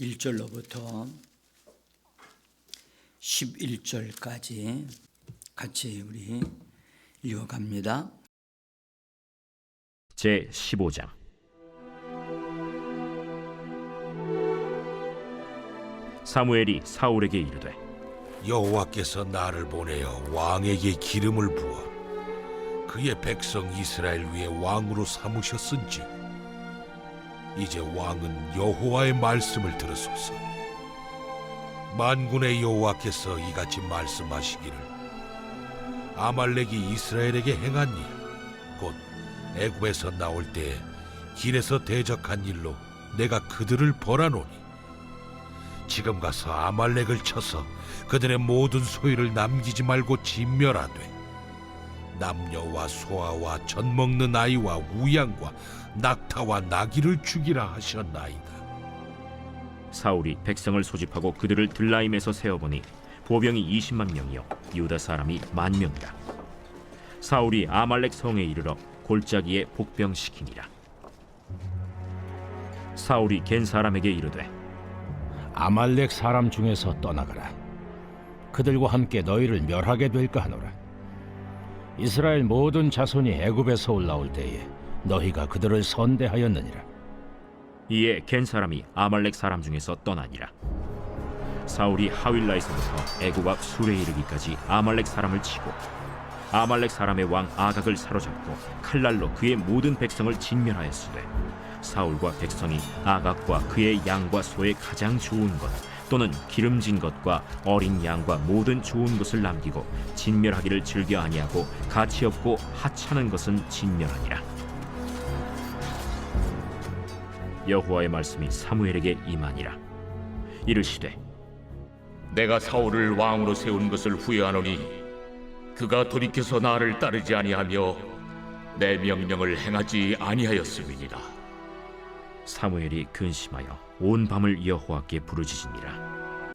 1절로부터 11절까지 같이 우리 읽어갑니다. 제 15장. 사무엘이 사울에게 이르되 여호와께서 나를 보내어 왕에게 기름을 부어 그의 백성 이스라엘 위에 왕으로 삼으셨은즉 이제 왕은 여호와의 말씀을 들으소서. 만군의 여호와께서 이같이 말씀하시기를 아말렉이 이스라엘에게 행한 일 곧 애굽에서 나올 때에 길에서 대적한 일로 내가 그들을 벌하노니 지금 가서 아말렉을 쳐서 그들의 모든 소유를 남기지 말고 진멸하되 남녀와 소아와 젖먹는 아이와 우양과 낙타와 나귀를 죽이라 하셨나이다. 사울이 백성을 소집하고 그들을 들라임에서 세어보니 보병이 20만 명이요 유다 사람이 10,000명이라. 사울이 아말렉 성에 이르러 골짜기에 복병시키니라. 사울이 겐 사람에게 이르되 아말렉 사람 중에서 떠나가라. 그들과 함께 너희를 멸하게 될까 하노라. 이스라엘 모든 자손이 애굽에서 올라올 때에 너희가 그들을 선대하였느니라. 이에 겐 사람이 아말렉 사람 중에서 떠나니라. 사울이 하윌라에서부터 애굽 앞 술에 이르기까지 아말렉 사람을 치고 아말렉 사람의 왕 아각을 사로잡고 칼날로 그의 모든 백성을 진멸하였으되 사울과 백성이 아각과 그의 양과 소의 가장 좋은 것 또는 기름진 것과 어린 양과 모든 좋은 것을 남기고 진멸하기를 즐겨 아니하고 가치 없고 하찮은 것은 진멸하니라. 여호와의 말씀이 사무엘에게 임하니라. 이르시되 내가 사울을 왕으로 세운 것을 후회하노니 그가 돌이켜서 나를 따르지 아니하며 내 명령을 행하지 아니하였음이니라. 사무엘이 근심하여 온 밤을 여호와께 부르짖으니라.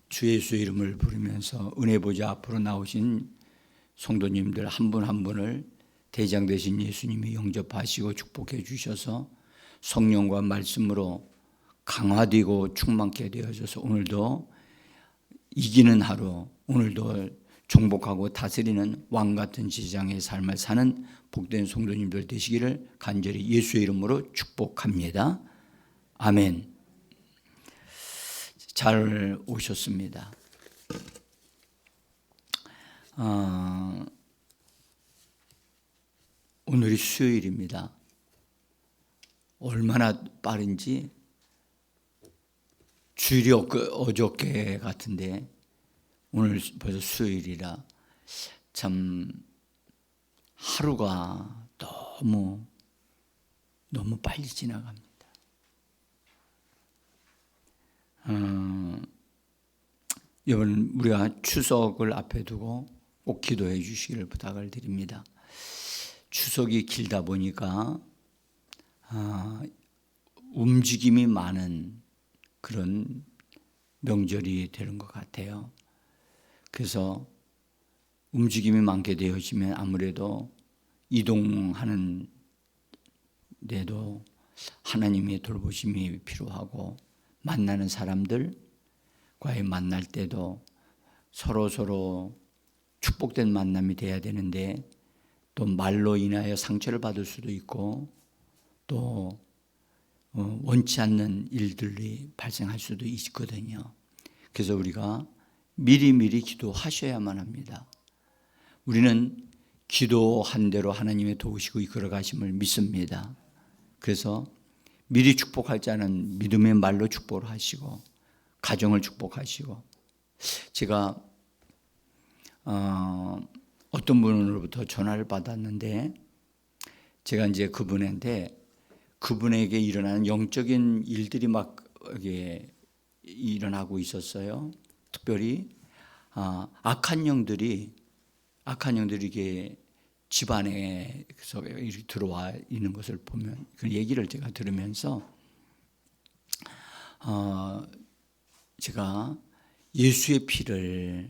주 예수 이름을 부르면서 은혜 보좌 앞으로 나오신 성도님들 한 분 한 분을 대장 되신 예수님이 영접하시고 축복해 주셔서 성령과 말씀으로 강화되고 충만케 되어져서 오늘도 이기는 하루, 오늘도 정복하고 다스리는 왕같은 제장의 삶을 사는 복된 성도님들 되시기를 간절히 예수의 이름으로 축복합니다. 아멘. 잘 오셨습니다. 오늘이 수요일입니다. 얼마나 빠른지 주일이 어저께 같은데 오늘 벌써 수요일이라 참 하루가 너무 빨리 지나갑니다. 이번 우리가 추석을 앞에 두고 꼭 기도해 주시기를 부탁을 드립니다. 추석이 길다 보니까 움직임이 많은 그런 명절이 되는 것 같아요. 그래서 움직임이 많게 되어지면 아무래도 이동하는 데도 하나님의 돌보심이 필요하고 만나는 사람들과의 만날 때도 서로 축복된 만남이 돼야 되는데 또 말로 인하여 상처를 받을 수도 있고 또 원치 않는 일들이 발생할 수도 있거든요. 그래서 우리가 미리 기도하셔야만 합니다. 우리는 기도한 대로 하나님의 도우시고 이끌어 가심을 믿습니다. 그래서 미리 축복할 자는 믿음의 말로 축복을 하시고 가정을 축복하시고 제가 어떤 분으로부터 전화를 받았는데 제가 이제 그분에게 일어나는 영적인 일들이 막 일어나고 있었어요. 특별히 악한 영들이 이게 집안에서 이렇게 들어와 있는 것을 보면 그 얘기를 제가 들으면서 제가 예수의 피를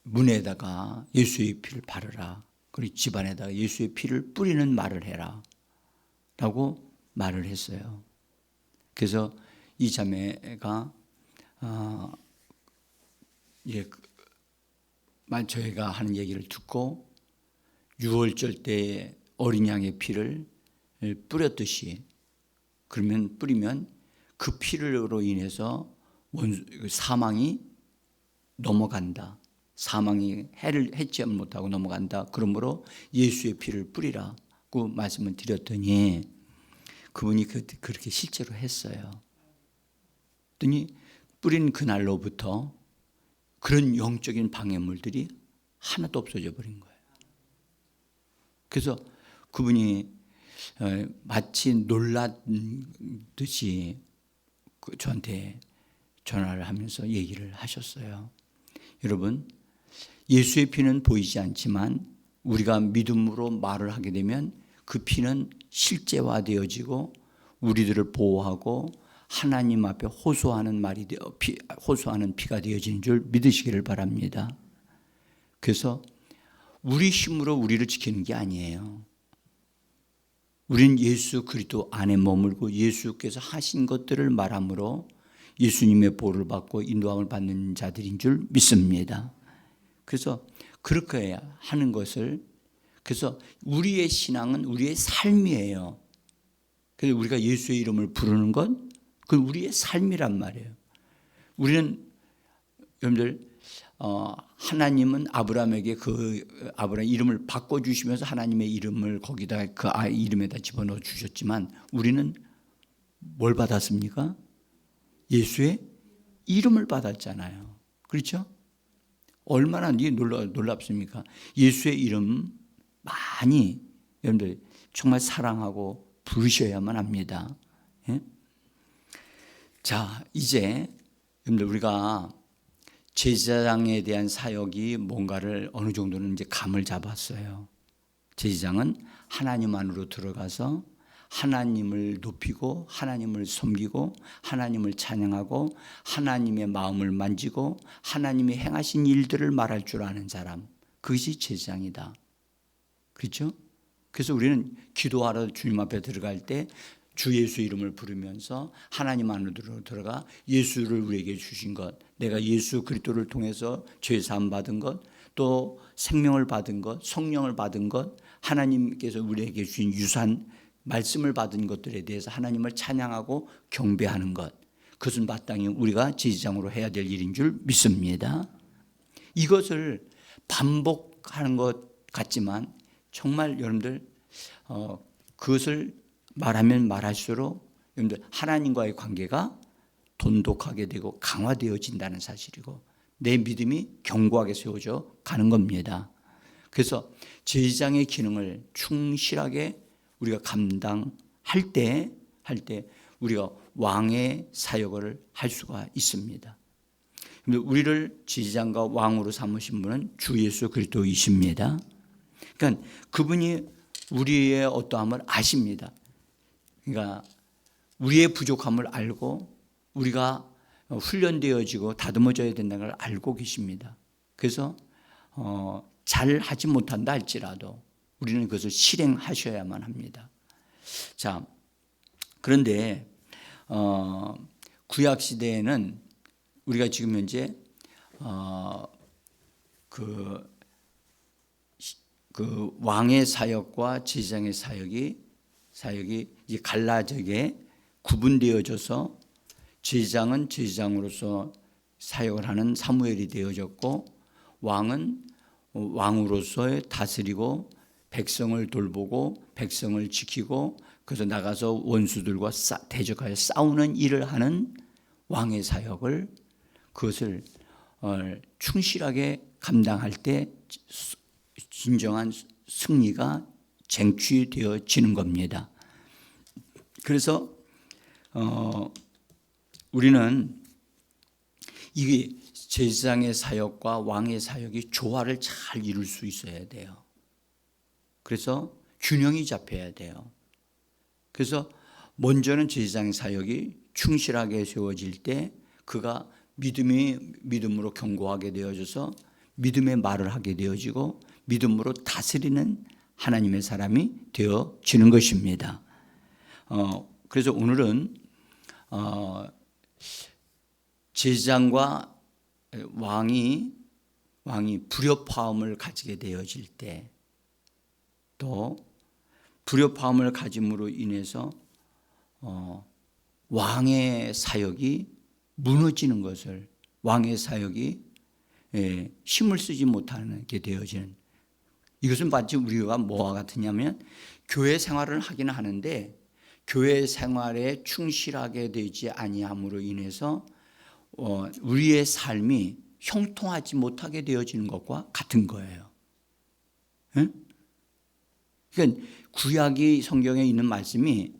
문에다가 예수의 피를 바르라. 그리고 집안에다가 예수의 피를 뿌리는 말을 해라. 라고 말을 했어요. 그래서 이 자매가 저희가 하는 얘기를 듣고 유월절 때 어린 양의 피를 뿌렸듯이 그러면 뿌리면 그 피로 인해서 사망이 넘어간다. 사망이 해를 해치 못하고 넘어간다. 그러므로 예수의 피를 뿌리라고 말씀을 드렸더니 그분이 그렇게 실제로 했어요. 그랬더니 뿌린 그날로부터 그런 영적인 방해물들이 하나도 없어져 버린 거예요. 그래서 그분이 마치 놀랐듯이 저한테 전화를 하면서 얘기를 하셨어요. 여러분, 예수의 피는 보이지 않지만 우리가 믿음으로 말을 하게 되면 그 피는 실제화되어지고 우리들을 보호하고 하나님 앞에 호소하는 호소하는 피가 되어지는 줄 믿으시기를 바랍니다. 그래서 우리 힘으로 우리를 지키는 게 아니에요. 우리는 예수 그리스도 안에 머물고 예수께서 하신 것들을 말함으로 예수님의 보호를 받고 인도함을 받는 자들인 줄 믿습니다. 그래서 그렇게 하는 것을, 그래서 우리의 신앙은 우리의 삶이에요. 그래서 우리가 예수의 이름을 부르는 건 그 우리의 삶이란 말이에요. 우리는 여러분들 하나님은 아브라함에게 아브라함 이름을 바꿔주시면서 하나님의 이름을 거기다 그 아이 이름에다 집어넣어 주셨지만 우리는 뭘 받았습니까? 예수의 이름을 받았잖아요. 그렇죠? 얼마나 놀랍습니까? 예수의 이름 많이 여러분들 정말 사랑하고 부르셔야만 합니다. 예? 자, 이제 여러분들 우리가 제사장에 대한 사역이 뭔가를 어느 정도는 이제 감을 잡았어요. 제사장은 하나님 안으로 들어가서 하나님을 높이고 하나님을 섬기고 하나님을 찬양하고 하나님의 마음을 만지고 하나님이 행하신 일들을 말할 줄 아는 사람, 그것이 제사장이다. 그렇죠? 그래서 우리는 기도하러 주님 앞에 들어갈 때 주 예수 이름을 부르면서 하나님 안으로 들어가 예수를 우리에게 주신 것, 내가 예수 그리스도를 통해서 죄 사함 받은 것, 또 생명을 받은 것, 성령을 받은 것, 하나님께서 우리에게 주신 유산 말씀을 받은 것들에 대해서 하나님을 찬양하고 경배하는 것, 그것은 마땅히 우리가 제사장으로 해야 될 일인 줄 믿습니다. 이것을 반복하는 것 같지만 정말 여러분들 그것을 말하면 말할수록 여러분들 하나님과의 관계가 돈독하게 되고 강화되어진다는 사실이고 내 믿음이 견고하게 세워져 가는 겁니다. 그래서 제사장의 기능을 충실하게 우리가 감당할 때 우리가 왕의 사역을 할 수가 있습니다. 우리를 제사장과 왕으로 삼으신 분은 주 예수 그리스도이십니다. 그러니까 그분이 우리의 어떠함을 아십니다. 그러니까 우리의 부족함을 알고 우리가 훈련되어지고 다듬어져야 된다는 걸 알고 계십니다. 그래서 잘 하지 못한다 할지라도 우리는 그것을 실행하셔야만 합니다. 자, 그런데 구약 시대에는 우리가 지금 현재 그 왕의 사역과 제사장의 사역이 이제 갈라지게 구분되어져서 제사장은 제사장으로서 사역을 하는 사무엘이 되어졌고 왕은 왕으로서 다스리고 백성을 돌보고 백성을 지키고 그래서 나가서 원수들과 대적하여 싸우는 일을 하는 왕의 사역을 그것을 충실하게 감당할 때 진정한 승리가 쟁취되어지는 겁니다. 그래서 우리는 이게 제사장의 사역과 왕의 사역이 조화를 잘 이룰 수 있어야 돼요. 그래서 균형이 잡혀야 돼요. 그래서 먼저는 제사장의 사역이 충실하게 세워질 때 그가 믿음으로 견고하게 되어져서 믿음의 말을 하게 되어지고 믿음으로 다스리는 하나님의 사람이 되어지는 것입니다. 그래서 오늘은 제사장과 왕이 불협화음을 가지게 되어질 때, 또 불협화음을 가짐으로 인해서 왕의 사역이 무너지는 것을, 왕의 사역이 힘을 쓰지 못하게 되어지는, 이것은 마치 우리가 뭐와 같으냐면 교회 생활을 하기는 하는데 교회 생활에 충실하게 되지 아니함으로 인해서 우리의 삶이 형통하지 못하게 되어지는 것과 같은 거예요. 응? 그러니까 구약이 성경에 있는 말씀이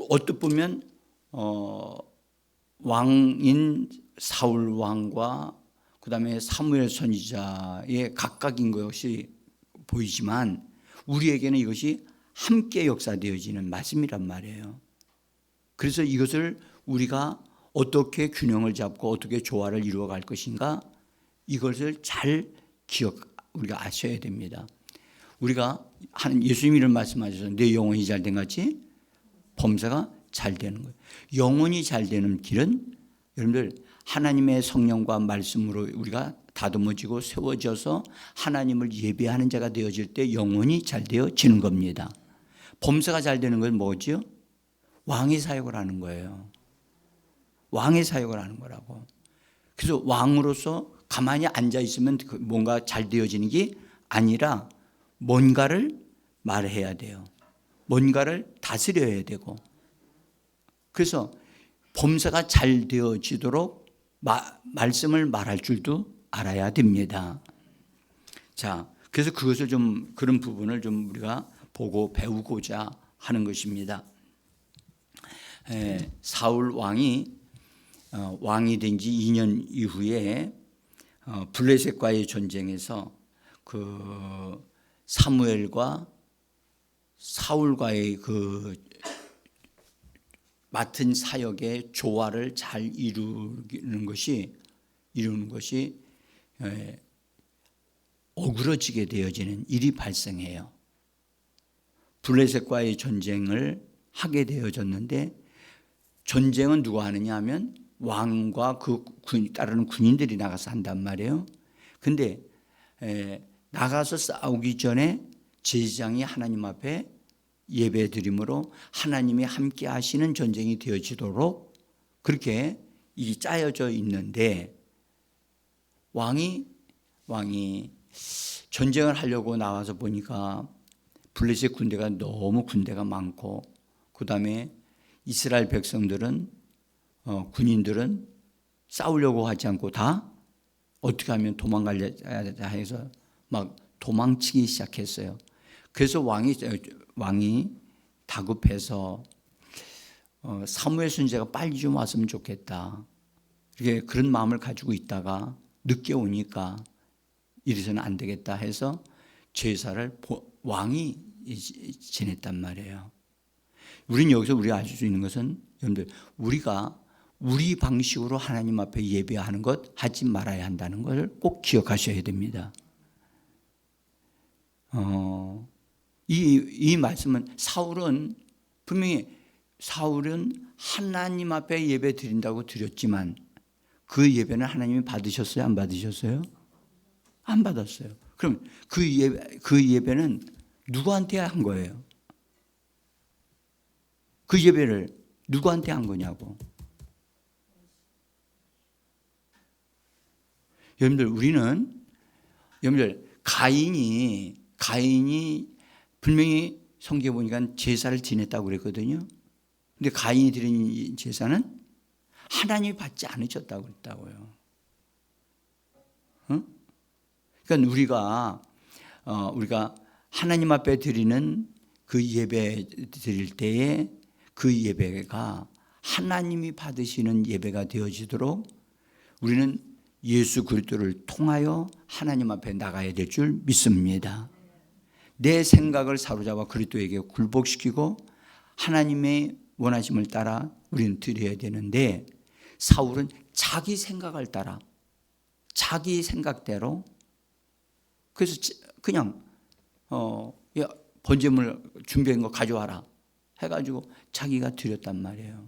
어떻게 보면 왕인 사울 왕과 그 다음에 사무엘 선지자의 각각인 것이 보이지만 우리에게는 이것이 함께 역사되어지는 말씀이란 말이에요. 그래서 이것을 우리가 어떻게 균형을 잡고 어떻게 조화를 이루어갈 것인가, 이것을 잘 우리가 아셔야 됩니다. 우리가 예수님이 이런 말씀하셔서 내 영혼이 잘된 같이 범사가 잘 되는 거예요. 영혼이 잘 되는 길은 여러분들 하나님의 성령과 말씀으로 우리가 다듬어지고 세워져서 하나님을 예배하는 자가 되어질 때 영혼이 잘 되어지는 겁니다. 범사가 잘 되는 건 뭐지요? 왕의 사역을 하는 거예요. 왕의 사역을 하는 거라고. 그래서 왕으로서 가만히 앉아 있으면 뭔가 잘 되어지는 게 아니라 뭔가를 말해야 돼요. 뭔가를 다스려야 되고. 그래서 범사가 잘 되어지도록 말씀을 말할 줄도 알아야 됩니다. 자, 그래서 그것을 좀, 그런 부분을 좀 우리가 보고 배우고자 하는 것입니다. 사울 왕이 된 지 2년 이후에 블레셋과의 전쟁에서 그 사무엘과 사울과의 그 맡은 사역의 조화를 잘 이루는 것이 어그러지게 되어지는 일이 발생해요. 블레셋과의 전쟁을 하게 되어졌는데, 전쟁은 누가 하느냐 하면 왕과 그 따르는 군인들이 나가서 한단 말이에요. 근데 나가서 싸우기 전에 제사장이 하나님 앞에 예배 드림으로 하나님이 함께 하시는 전쟁이 되어지도록 그렇게 이 짜여져 있는데, 왕이 전쟁을 하려고 나와서 보니까 블레셋 군대가 너무 군대가 많고, 그 다음에 이스라엘 백성들은 군인들은 싸우려고 하지 않고 다 어떻게 하면 도망가려 해서 막 도망치기 시작했어요. 그래서 왕이 다급해서 사무엘 선지자가 빨리 좀 왔으면 좋겠다, 이렇게 그런 마음을 가지고 있다가 늦게 오니까 이래서는 안 되겠다 해서 제사를 왕이 지냈단 말이에요. 우리는 여기서 우리가 알 수 있는 것은, 여러분들, 우리가 우리 방식으로 하나님 앞에 예배하는 것 하지 말아야 한다는 걸 꼭 기억하셔야 됩니다. 이 말씀은 분명히 사울은 하나님 앞에 예배 드린다고 드렸지만 그 예배는 하나님이 받으셨어요? 안 받으셨어요? 안 받았어요. 그럼 그 예배는 누구한테 한 거예요? 그 예배를 누구한테 한 거냐고. 여러분들, 가인이 분명히 성경에 보니까 제사를 지냈다고 그랬거든요. 근데 가인이 드린 제사는 하나님이 받지 않으셨다고 그랬다고요. 그러니까 우리가 하나님 앞에 드리는 그 예배 드릴 때에 그 예배가 하나님이 받으시는 예배가 되어지도록 우리는 예수 그리스도를 통하여 하나님 앞에 나가야 될 줄 믿습니다. 내 생각을 사로잡아 그리스도에게 굴복시키고 하나님의 원하심을 따라 우리는 드려야 되는데, 사울은 자기 생각을 따라 자기 생각대로, 그래서 그냥 야, 번제물 준비한 거 가져와라 해가지고 자기가 드렸단 말이에요.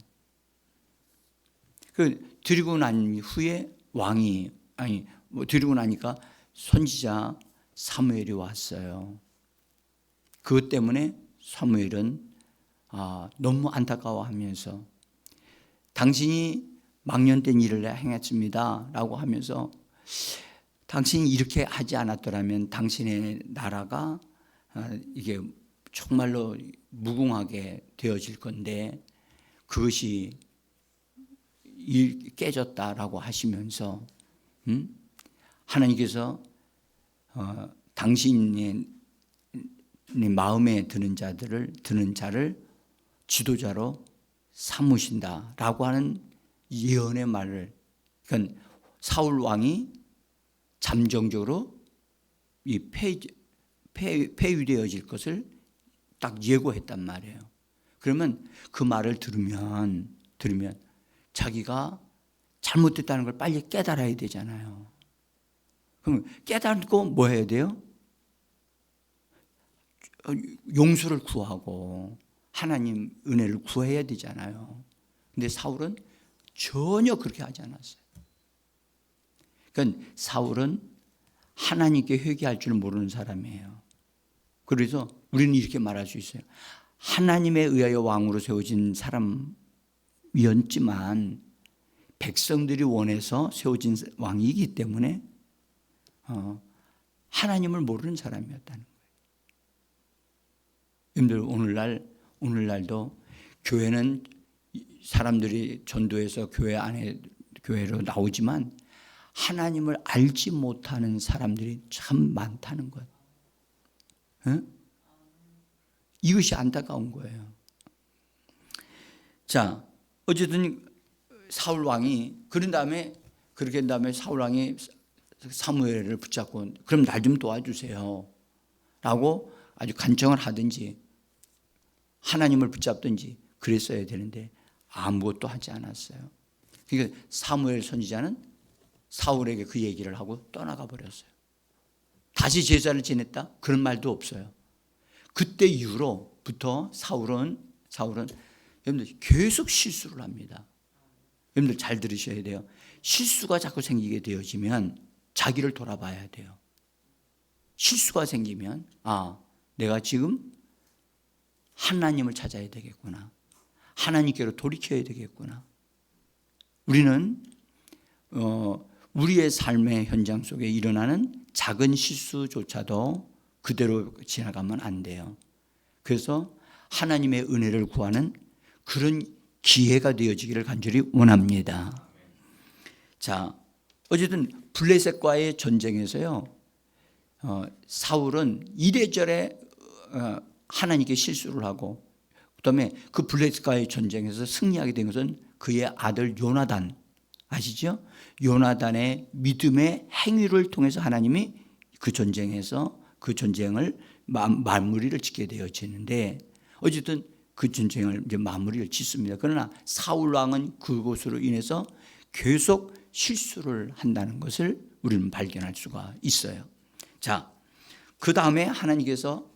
드리고 난 후에 왕이 드리고 나니까 선지자 사무엘이 왔어요. 그것 때문에 사무엘은 너무 안타까워하면서 당신이 망령된 일을 행했습니다 라고 하면서 당신이 이렇게 하지 않았더라면 당신의 나라가 이게 정말로 무궁하게 되어질 건데 그것이 깨졌다라고 하시면서 하나님께서 당신의 마음에 드는 자를 지도자로 삼으신다라고 하는 예언의 말을, 그러니까 사울 왕이 잠정적으로 이 폐위되어질 것을 딱 예고했단 말이에요. 그러면 그 말을 들으면 자기가 잘못됐다는 걸 빨리 깨달아야 되잖아요. 그럼 깨닫고 뭐 해야 돼요? 용서를 구하고 하나님 은혜를 구해야 되잖아요. 근데 사울은 전혀 그렇게 하지 않았어요. 그러니까 사울은 하나님께 회개할 줄 모르는 사람이에요. 그래서 우리는 이렇게 말할 수 있어요. 하나님에 의하여 왕으로 세워진 사람이었지만 백성들이 원해서 세워진 왕이기 때문에 하나님을 모르는 사람이었다는 거예요. 여러분들 오늘날도 교회는 사람들이 전도해서 교회로 나오지만 하나님을 알지 못하는 사람들이 참 많다는 거예요. 이것이 안타까운 거예요. 자, 어쨌든 사울 왕이 그렇게 한 다음에 사울 왕이 사무엘을 붙잡고 그럼 날 좀 도와주세요 라고 아주 간청을 하든지 하나님을 붙잡든지 그랬어야 되는데 아무것도 하지 않았어요. 그러니까 사무엘 선지자는 사울에게 그 얘기를 하고 떠나가 버렸어요. 다시 제사를 지냈다? 그런 말도 없어요. 그때 이후로부터 사울은 여러분들 계속 실수를 합니다. 여러분들 잘 들으셔야 돼요. 실수가 자꾸 생기게 되어지면 자기를 돌아봐야 돼요. 실수가 생기면 내가 지금 하나님을 찾아야 되겠구나. 하나님께로 돌이켜야 되겠구나. 우리는 우리의 삶의 현장 속에 일어나는 작은 실수조차도 그대로 지나가면 안 돼요. 그래서 하나님의 은혜를 구하는 그런 기회가 되어지기를 간절히 원합니다. 자, 어쨌든 블레셋과의 전쟁에서요, 사울은 이래저래 하나님께 실수를 하고, 그다음에 그 블레셋과의 전쟁에서 승리하게 된 것은 그의 아들 요나단, 아시죠? 요나단의 믿음의 행위를 통해서 하나님이 그 전쟁에서 그 전쟁을 마무리를 짓게 되어지는데, 어쨌든 그 전쟁을 이제 마무리를 짓습니다. 그러나 사울 왕은 그것으로 인해서 계속 실수를 한다는 것을 우리는 발견할 수가 있어요. 자, 그 다음에 하나님께서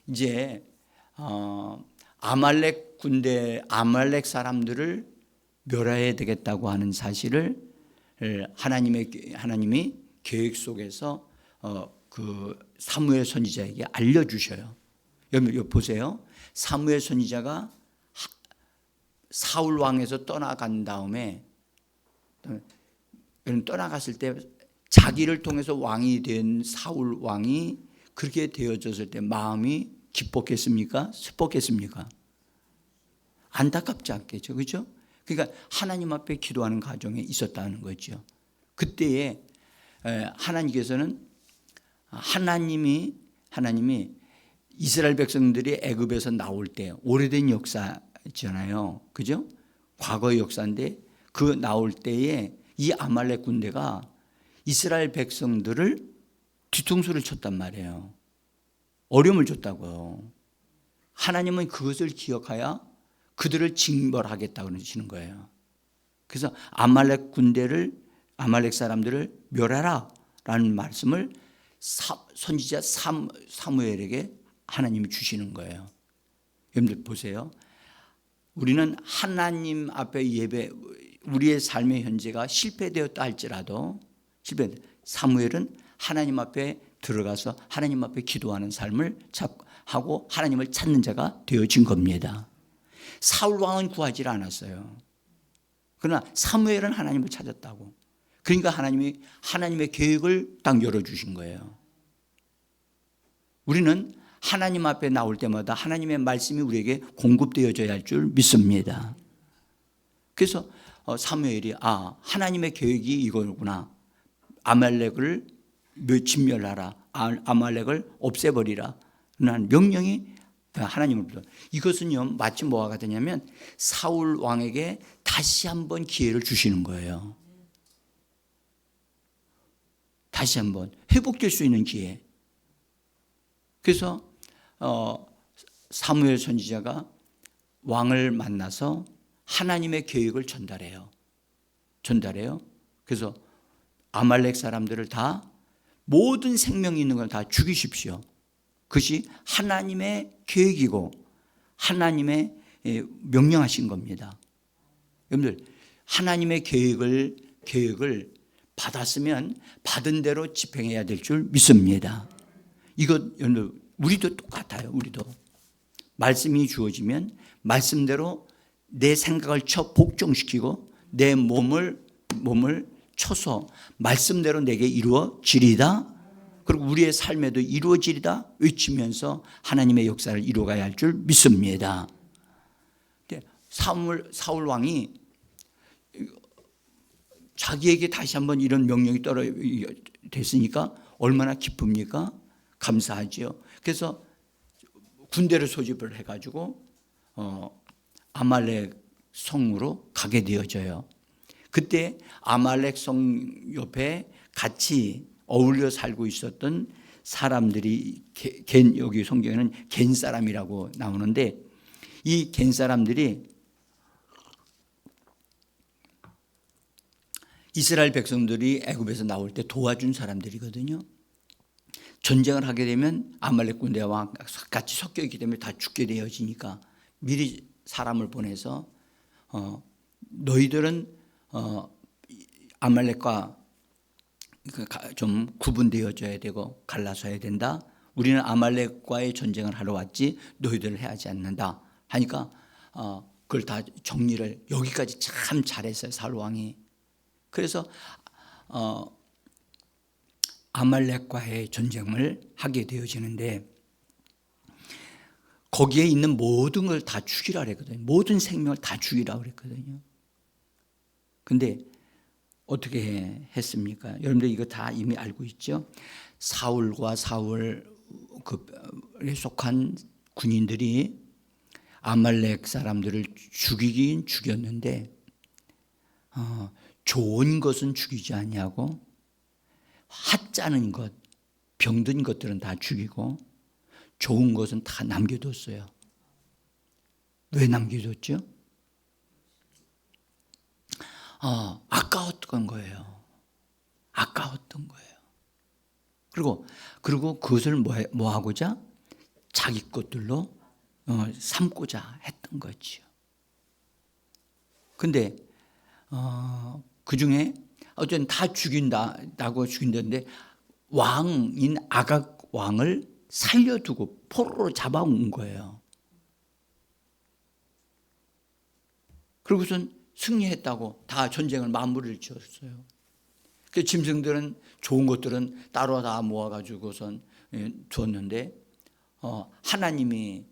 이제 아말렉 군대, 아말렉 사람들을 멸해야 되겠다고 하는 사실을 하나님이 계획 속에서 그 사무엘 선지자에게 알려주셔요. 여기 보세요. 사무엘 선지자가 사울 왕에서 떠나간 다음에 떠나갔을 때 자기를 통해서 왕이 된 사울 왕이 그렇게 되어졌을 때 마음이 기뻤겠습니까? 슬펐겠습니까? 안타깝지 않겠죠, 그렇죠? 그러니까 하나님 앞에 기도하는 과정에 있었다는 거죠. 그때에 하나님께서는 하나님이 이스라엘 백성들이 애굽에서 나올 때 오래된 역사잖아요, 그죠? 과거의 역사인데 그 나올 때에 이 아말렉 군대가 이스라엘 백성들을 뒤통수를 쳤단 말이에요. 어려움을 줬다고요. 하나님은 그것을 기억하여 그들을 징벌하겠다고 그러시는 거예요. 그래서 아말렉 사람들을 멸하라 라는 말씀을 선지자 사무엘에게 하나님이 주시는 거예요. 여러분들 보세요. 우리는 하나님 앞에 우리의 삶의 현재가 실패되었다 할지라도 사무엘은 하나님 앞에 들어가서 하나님 앞에 기도하는 삶을 하고 하나님을 찾는 자가 되어진 겁니다. 사울 왕은 구하지 않았어요. 그러나 사무엘은 하나님을 찾았다고. 그러니까 하나님이 하나님의 계획을 딱 열어주신 거예요. 우리는 하나님 앞에 나올 때마다 하나님의 말씀이 우리에게 공급되어져야 할 줄 믿습니다. 그래서 사무엘이 하나님의 계획이 이거구나. 아말렉을 진멸하라. 아말렉을 없애버리라. 라는 명령이 하나님으로부터. 이것은요 마치 뭐와 같으냐면 사울 왕에게 다시 한번 기회를 주시는 거예요. 다시 한번 회복될 수 있는 기회. 그래서 사무엘 선지자가 왕을 만나서 하나님의 계획을 전달해요. 그래서 아말렉 사람들을 다 모든 생명이 있는 걸 다 죽이십시오. 그것이 하나님의 계획이고 하나님의 명령하신 겁니다. 여러분들 하나님의 계획을 받았으면 받은 대로 집행해야 될 줄 믿습니다. 이것 우리도 똑같아요. 우리도 말씀이 주어지면 말씀대로 내 생각을 복종시키고 내 몸을 쳐서 말씀대로 내게 이루어지리다. 그리고 우리의 삶에도 이루어지리다 외치면서 하나님의 역사를 이루어가야 할 줄 믿습니다. 사울 왕이 자기에게 다시 한번 이런 명령이 됐으니까 얼마나 기쁩니까? 감사하지요. 그래서 군대를 소집을 해가지고 아말렉 성으로 가게 되어져요. 그때 아말렉 성 옆에 같이 어울려 살고 있었던 사람들이 여기 성경에는 겐 사람이라고 나오는데 이 겐 사람들이 이스라엘 백성들이 애굽에서 나올 때 도와준 사람들이거든요. 전쟁을 하게 되면 아말렉 군대와 같이 섞여 있기 때문에 다 죽게 되어지니까 미리 사람을 보내서 너희들은 아말렉과 좀 구분되어져야 되고 갈라서야 된다. 우리는 아말렉과의 전쟁을 하러 왔지 너희들을 해하지 않는다 하니까 그걸 다 정리를 여기까지 참 잘했어요. 사울 왕이. 그래서 아말렉과의 전쟁을 하게 되어지는데 거기에 있는 모든 걸 다 죽이라 그랬거든요. 모든 생명을 다 죽이라 그랬거든요. 근데 어떻게 했습니까? 여러분들 이거 다 이미 알고 있죠? 사울과 사울에 속한 군인들이 아말렉 사람들을 죽이긴 죽였는데 좋은 것은 죽이지 아니하고 하찮은 것, 병든 것들은 다 죽이고 좋은 것은 다 남겨뒀어요. 왜 남겨뒀죠? 아까웠던 거예요. 아까웠던 거예요. 그리고 그것을 뭐 하고자? 자기 것들로 삼고자 했던 거지요. 근데 그 중에 어쨌든 다 죽인다고 죽인다는데 왕인 아각 왕을 살려두고 포로로 잡아온 거예요. 그러고선 승리했다고 다 전쟁을 마무리를 지었어요. 그 짐승들은 좋은 것들은 따로 다 모아가지고선 줬는데 하나님이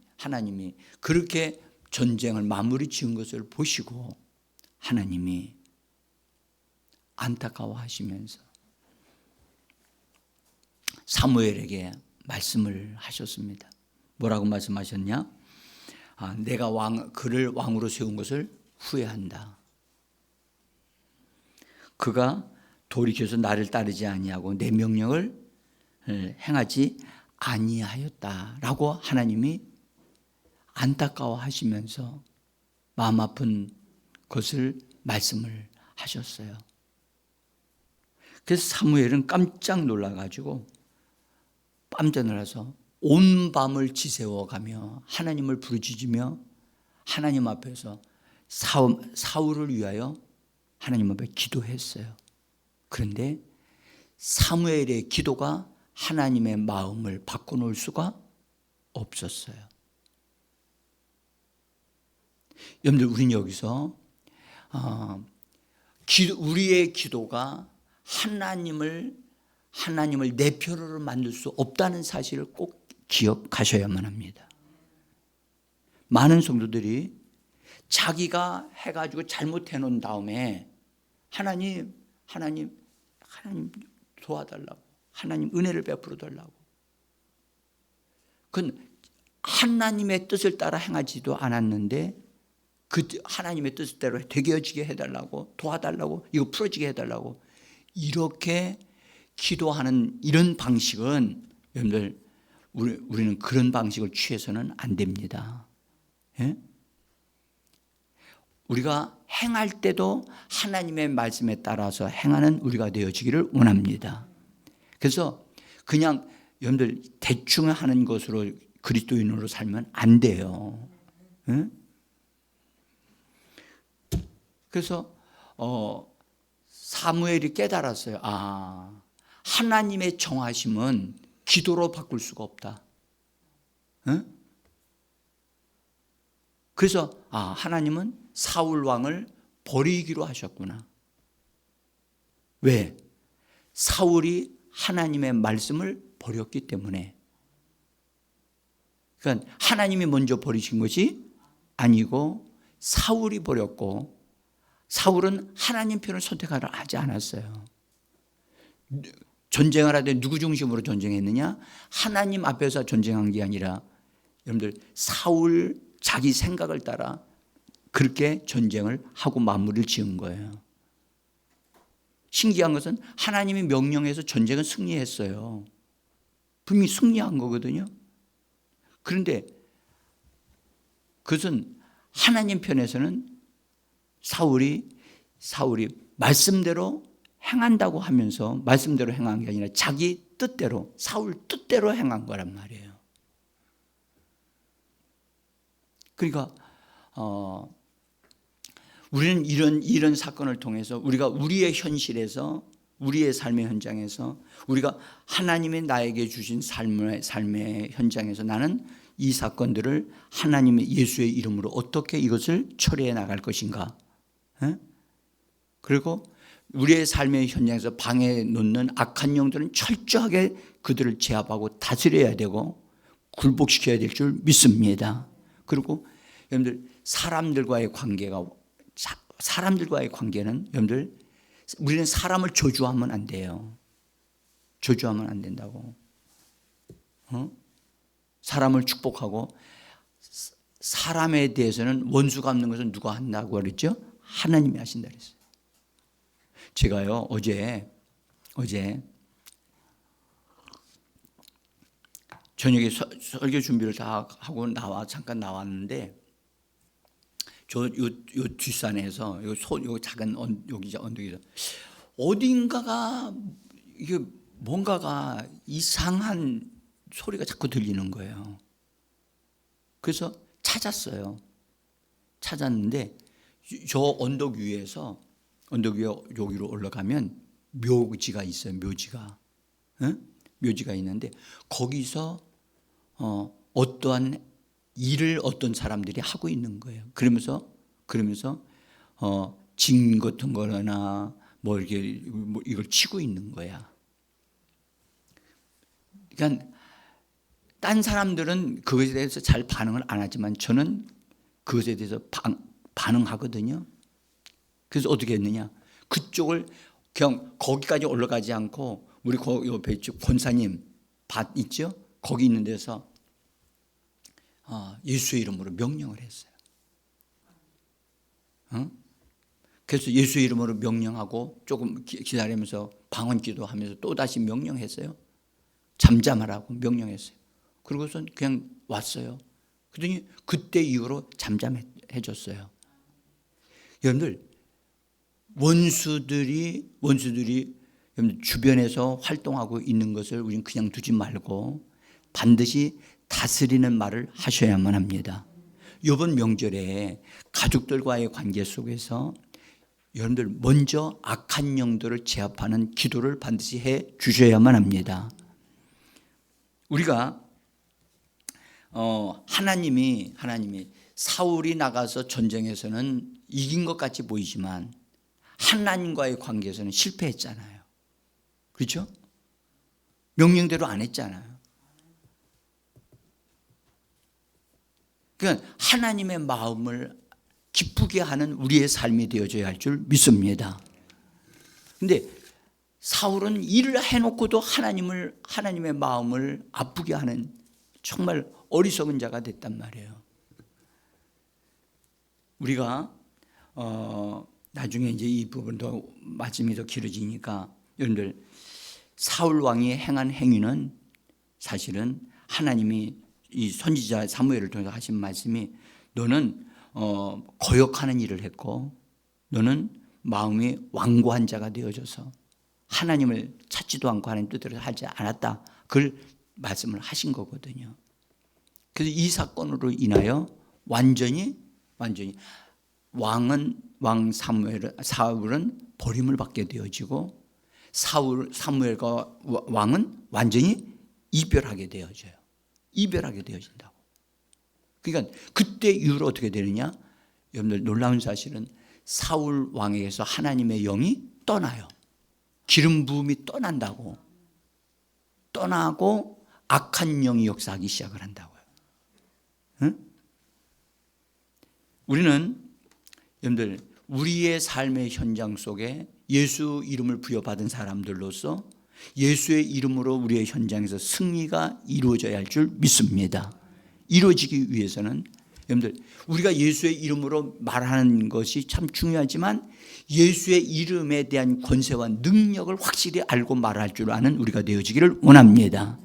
그렇게 전쟁을 마무리 지은 것을 보시고 하나님이 안타까워하시면서 사무엘에게 말씀을 하셨습니다. 뭐라고 말씀하셨냐? 내가 그를 왕으로 세운 것을 후회한다. 그가 돌이켜서 나를 따르지 아니하고 내 명령을 행하지 아니하였다라고 하나님이 안타까워하시면서 마음 아픈 것을 말씀을 하셨어요. 그래서 사무엘은 깜짝 놀라가지고 깜짝 놀라서 온 밤을 지새워가며 하나님을 부르짖으며 하나님 앞에서 사울을 위하여 하나님 앞에 기도했어요. 그런데 사무엘의 기도가 하나님의 마음을 바꿔놓을 수가 없었어요. 여러분들, 우리는 여기서 우리의 기도가 하나님을 내 편으로 만들 수 없다는 사실을 꼭 기억하셔야만 합니다. 많은 성도들이 자기가 해가지고 잘못해 놓은 다음에 하나님 도와달라고, 하나님 은혜를 베풀어 달라고. 그건 하나님의 뜻을 따라 행하지도 않았는데 그 하나님의 뜻대로 되게어지게 해달라고, 도와달라고, 이거 풀어지게 해달라고, 이렇게 기도하는 이런 방식은, 여러분들, 우리는 그런 방식을 취해서는 안 됩니다. 예? 우리가 행할 때도 하나님의 말씀에 따라서 행하는 우리가 되어지기를 원합니다. 그래서 그냥 여러분들 대충 하는 것으로 그리스도인으로 살면 안 돼요. 예? 그래서 사무엘이 깨달았어요. 하나님의 정하심은 기도로 바꿀 수가 없다. 예? 그래서 하나님은 사울 왕을 버리기로 하셨구나. 왜? 사울이 하나님의 말씀을 버렸기 때문에. 그러니까 하나님이 먼저 버리신 것이 아니고 사울이 버렸고, 사울은 하나님 편을 선택하려 하지 않았어요. 전쟁을 하되 누구 중심으로 전쟁했느냐? 하나님 앞에서 전쟁한 게 아니라, 여러분들, 사울 자기 생각을 따라 그렇게 전쟁을 하고 마무리를 지은 거예요. 신기한 것은 하나님이 명령해서 전쟁은 승리했어요. 분명히 승리한 거거든요. 그런데 그것은 하나님 편에서는 사울이 말씀대로 행한다고 하면서 말씀대로 행한 게 아니라 자기 뜻대로, 사울 뜻대로 행한 거란 말이에요. 그러니까 우리는 이런 사건을 통해서 우리가 우리의 현실에서, 우리의 삶의 현장에서, 우리가 하나님이 나에게 주신 삶의 현장에서 나는 이 사건들을 하나님의 예수의 이름으로 어떻게 이것을 처리해 나갈 것인가. 그리고 우리의 삶의 현장에서 방해 놓는 악한 영들은 철저하게 그들을 제압하고 다스려야 되고 굴복시켜야 될 줄 믿습니다. 그리고 여러분들, 사람들과의 관계는, 여러분들, 우리는 사람을 저주하면 안 돼요. 저주하면 안 된다고. 사람을 축복하고, 사람에 대해서는 원수 갚는 것은 누가 한다고 그랬죠? 하나님이 하신다 그랬어요. 제가요, 어제 저녁에 설교 준비를 다 하고 잠깐 나왔는데, 요 뒷산에서 요 작은 언덕에서 어딘가가 이게 뭔가가 이상한 소리가 자꾸 들리는 거예요. 그래서 찾았는데 저 언덕 위에 여기로 올라가면 묘지가 있어요. 묘지가 있는데 거기서 어떠한 일을 어떤 사람들이 하고 있는 거예요. 그러면서 징 같은 거나 이걸 치고 있는 거야. 그러니까 딴 사람들은 그것에 대해서 잘 반응을 안 하지만 저는 그것에 대해서 반응하거든요. 그래서 어떻게 했느냐? 그쪽을 그냥 거기까지 올라가지 않고 우리 옆에 권사님 밭 있죠? 거기 있는 데서 예수의 이름으로 명령을 했어요. 그래서 예수의 이름으로 명령하고 조금 기다리면서 방언기도 하면서 또다시 명령했어요. 잠잠하라고 명령했어요. 그러고선 그냥 왔어요. 그러더니 그때 이후로 잠잠해졌어요. 여러분들, 원수들이 주변에서 활동하고 있는 것을 우리는 그냥 두지 말고 반드시 다스리는 말을 하셔야만 합니다. 이번 명절에 가족들과의 관계 속에서 여러분들 먼저 악한 영들을 제압하는 기도를 반드시 해 주셔야만 합니다. 우리가 하나님이 사울이 나가서 전쟁에서는 이긴 것 같이 보이지만 하나님과의 관계에서는 실패했잖아요. 그렇죠? 명령대로 안 했잖아요. 그러니까 하나님의 마음을 기쁘게 하는 우리의 삶이 되어져야 할 줄 믿습니다. 그런데 사울은 일을 해놓고도 하나님의 마음을 아프게 하는 정말 어리석은 자가 됐단 말이에요. 우리가 나중에 이제 이 부분도 말씀이 더 길어지니까 여러분들 사울 왕이 행한 행위는 사실은 하나님이 이 선지자 사무엘을 통해서 하신 말씀이 너는 거역하는 일을 했고 너는 마음이 완고한 자가 되어져서 하나님을 찾지도 않고 하나님 뜻대로 하지 않았다. 그걸 말씀을 하신 거거든요. 그래서 이 사건으로 인하여 완전히 사울은 버림을 받게 되어지고 사무엘과 왕은 완전히 이별하게 되어져요. 이별하게 되어진다고. 그러니까 그때 이후로 어떻게 되느냐? 여러분들 놀라운 사실은 사울 왕에게서 하나님의 영이 떠나요. 기름 부음이 떠난다고. 떠나고 악한 영이 역사하기 시작을 한다고요. 응? 우리는 여러분들 우리의 삶의 현장 속에 예수 이름을 부여받은 사람들로서 예수의 이름으로 우리의 현장에서 승리가 이루어져야 할 줄 믿습니다. 이루어지기 위해서는 여러분들 우리가 예수의 이름으로 말하는 것이 참 중요하지만 예수의 이름에 대한 권세와 능력을 확실히 알고 말할 줄 아는 우리가 되어지기를 원합니다.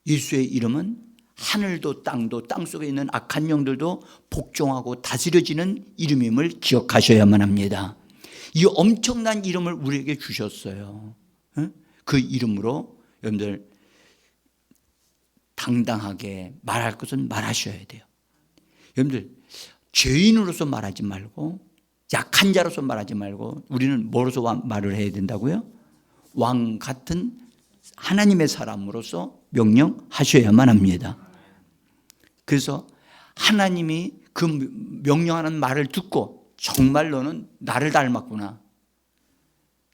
예수의 이름은 하늘도 땅도 땅속에 있는 악한 영들도 복종하고 다스려지는 이름임을 기억하셔야만 합니다. 이 엄청난 이름을 우리에게 주셨어요. 그 이름으로 여러분들 당당하게 말할 것은 말하셔야 돼요. 여러분들 죄인으로서 말하지 말고 약한 자로서 말하지 말고 우리는 뭐로서 말을 해야 된다고요? 왕 같은 하나님의 사람으로서 명령하셔야만 합니다. 그래서 하나님이 그 명령하는 말을 듣고 정말 너는 나를 닮았구나.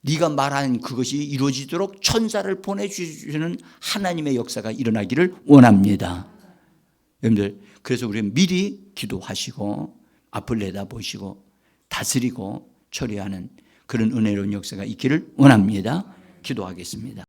네가 말한 그것이 이루어지도록 천사를 보내주시는 하나님의 역사가 일어나기를 원합니다. 여러분들 그래서 우리는 미리 기도하시고 앞을 내다보시고 다스리고 처리하는 그런 은혜로운 역사가 있기를 원합니다. 기도하겠습니다.